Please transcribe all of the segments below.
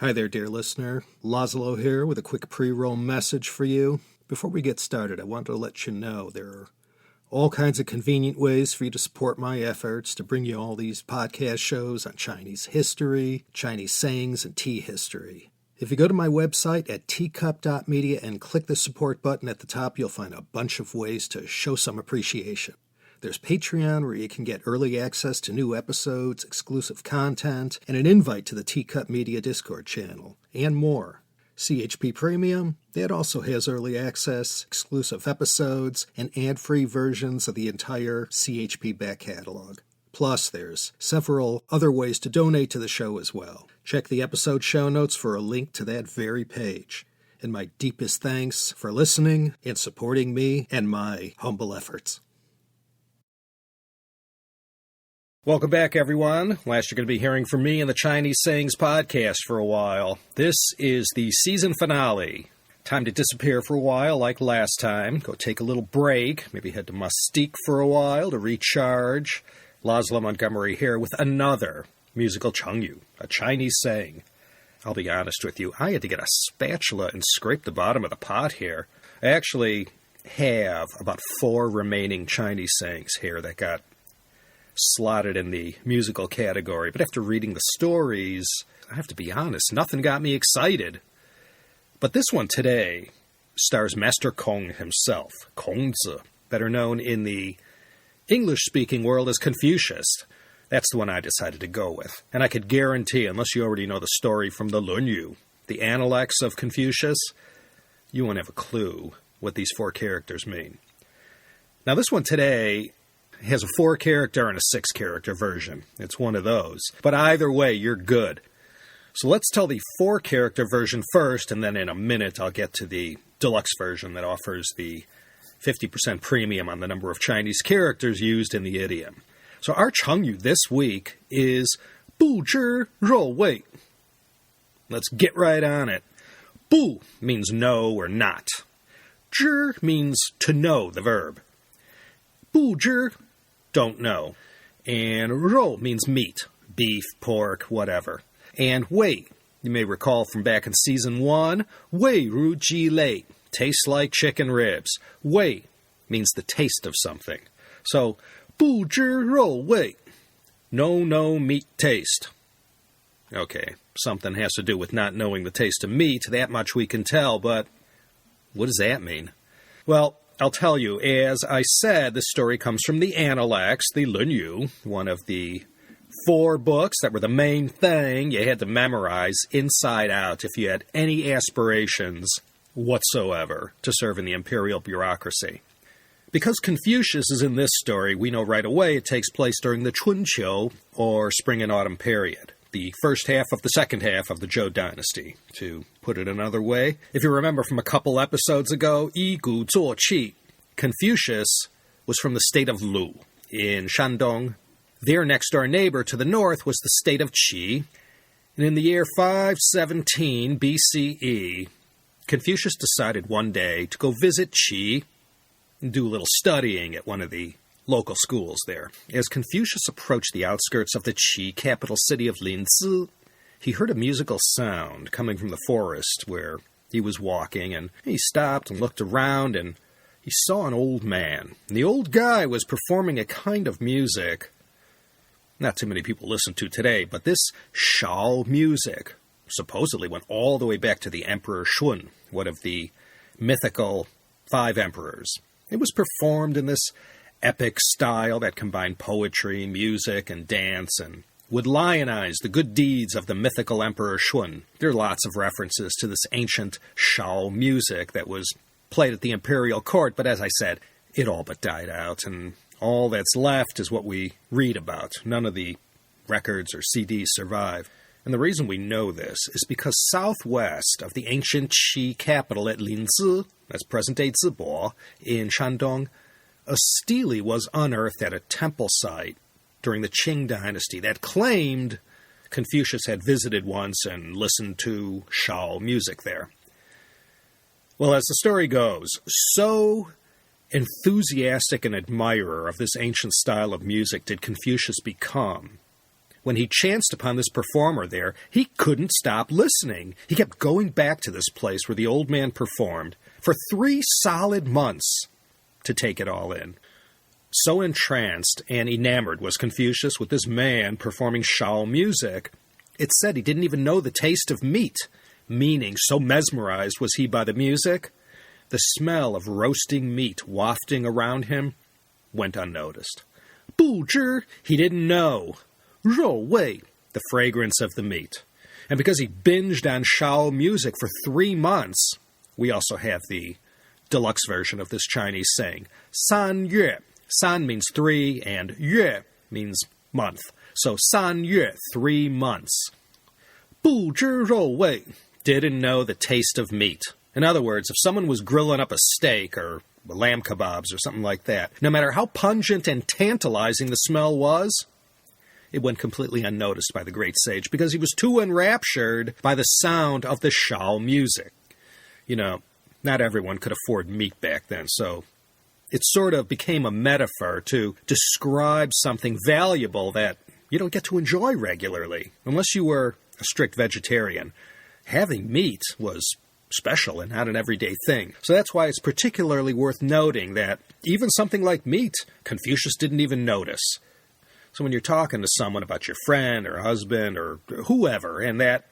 Hi there, dear listener. Laszlo here with a quick pre-roll message for you. Before we get started, I want to let you know there are all kinds of convenient ways for you to support my efforts to bring you all these podcast shows on Chinese history, Chinese sayings, and tea history. If you go to my website at teacup.media and click the support button at the top, you'll find a bunch of ways to show some appreciation. There's Patreon, where you can get early access to new episodes, exclusive content, and an invite to the Teacup Media Discord channel, and more. CHP Premium, that also has early access, exclusive episodes, and ad-free versions of the entire CHP back catalog. Plus, there's several other ways to donate to the show as well. Check the episode show notes for a link to that very page. And my deepest thanks for listening and supporting me and my humble efforts. Welcome back, everyone. Last, you're going to be hearing from me in the Chinese Sayings podcast for a while. This is the season finale. Time to disappear for a while like last time. Go take a little break. Maybe head to Mustique for a while to recharge. Laszlo Montgomery here with another musical Chengyu, a Chinese saying. I'll be honest with you, I had to get a spatula and scrape the bottom of the pot here. I actually have about 4 remaining Chinese sayings here that got slotted in the musical category, but after reading the stories, I have to be honest, nothing got me excited. But this one today stars Master Kong himself, Kongzi, better known in the English-speaking world as Confucius. That's the one I decided to go with. And I could guarantee, unless you already know the story from the Lunyu, the Analects of Confucius, you won't have a clue what these 4 characters mean. Now, this one today has a 4-character and a 6-character version. It's one of those. But either way, you're good. So let's tell the 4-character version first, and then in a minute I'll get to the deluxe version that offers the 50% premium on the number of Chinese characters used in the idiom. So our Chengyu this week is 不知肉味. Let's get right on it. 不 means no or not. 知 means to know, the verb. 不知 don't know. And 肉 means meat, beef, pork, whatever. And 味, you may recall from back in season 1, 味如鸡肋, tastes like chicken ribs. 味 means the taste of something. So, 不知肉味, no meat taste. Okay, something has to do with not knowing the taste of meat, that much we can tell, but what does that mean? Well, I'll tell you, as I said, this story comes from the Analects, the Lunyu, one of the 4 books that were the main thing you had to memorize inside out if you had any aspirations whatsoever to serve in the imperial bureaucracy. Because Confucius is in this story, we know right away it takes place during the Chunqiu, or spring and autumn period, the first half of the second half of the Zhou dynasty. To put it another way, if you remember from a couple episodes ago, Yi Gu Zuo Qi, Confucius was from the state of Lu in Shandong. Their next-door neighbor to the north was the state of Qi. And in the year 517 BCE, Confucius decided one day to go visit Qi and do a little studying at one of the local schools there. As Confucius approached the outskirts of the Qi capital city of Linzi, he heard a musical sound coming from the forest where he was walking, and he stopped and looked around, and he saw an old man. And the old guy was performing a kind of music not too many people listen to today, but this Shao music supposedly went all the way back to the Emperor Shun, one of the mythical 5 emperors. It was performed in this epic style that combined poetry, music, and dance, and would lionize the good deeds of the mythical Emperor Shun. There are lots of references to this ancient Shao music that was played at the imperial court, but as I said, it all but died out, and all that's left is what we read about. None of the records or CDs survive. And the reason we know this is because southwest of the ancient Qi capital at Linzi, that's present-day Zibo, in Shandong, a stele was unearthed at a temple site during the Qing dynasty that claimed Confucius had visited once and listened to Shao music there. Well, as the story goes, so enthusiastic an admirer of this ancient style of music did Confucius become when he chanced upon this performer there, he couldn't stop listening. He kept going back to this place where the old man performed for 3 solid months to take it all in. So entranced and enamored was Confucius with this man performing Shao music, it said he didn't even know the taste of meat, meaning so mesmerized was he by the music, the smell of roasting meat wafting around him went unnoticed. 不知, he didn't know. 肉味, the fragrance of the meat. And because he binged on Shao music for 3 months, we also have the deluxe version of this Chinese saying, 3月. San means 3, and 月 means month. So 3月, 3 months. 不知肉味, didn't know the taste of meat. In other words, if someone was grilling up a steak or lamb kebabs or something like that, no matter how pungent and tantalizing the smell was, it went completely unnoticed by the great sage because he was too enraptured by the sound of the Shao music. You know, not everyone could afford meat back then, so it sort of became a metaphor to describe something valuable that you don't get to enjoy regularly. Unless you were a strict vegetarian, having meat was special and not an everyday thing. So that's why it's particularly worth noting that even something like meat, Confucius didn't even notice. So when you're talking to someone about your friend or husband or whoever, and that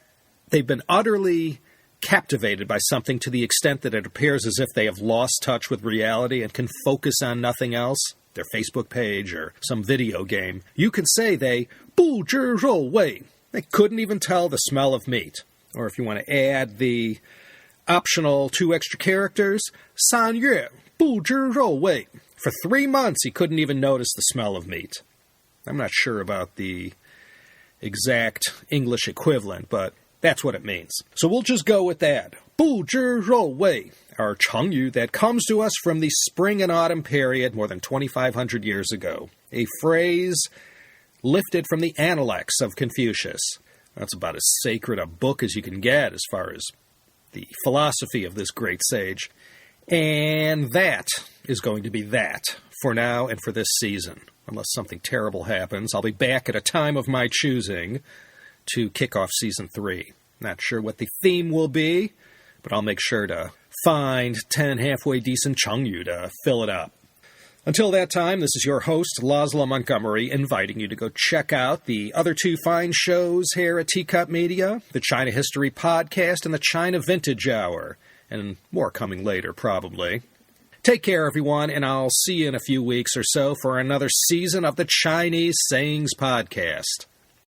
they've been utterly captivated by something to the extent that it appears as if they have lost touch with reality and can focus on nothing else, their Facebook page or some video game, you can say they 不知肉味. They couldn't even tell the smell of meat. Or if you want to add the optional 2 extra characters, 3月不知肉味. For 3 months, he couldn't even notice the smell of meat. I'm not sure about the exact English equivalent, but that's what it means. So we'll just go with that. 不知肉味, our Chengyu that comes to us from the spring and autumn period more than 2,500 years ago. A phrase lifted from the Analects of Confucius. That's about as sacred a book as you can get as far as the philosophy of this great sage. And that is going to be that for now and for this season. Unless something terrible happens, I'll be back at a time of my choosing to kick off Season 3. Not sure what the theme will be, but I'll make sure to find 10 halfway decent Chengyu to fill it up. Until that time, this is your host, Laszlo Montgomery, inviting you to go check out the other 2 fine shows here at Teacup Media, the China History Podcast and the China Vintage Hour, and more coming later, probably. Take care, everyone, and I'll see you in a few weeks or so for another season of the Chinese Sayings Podcast.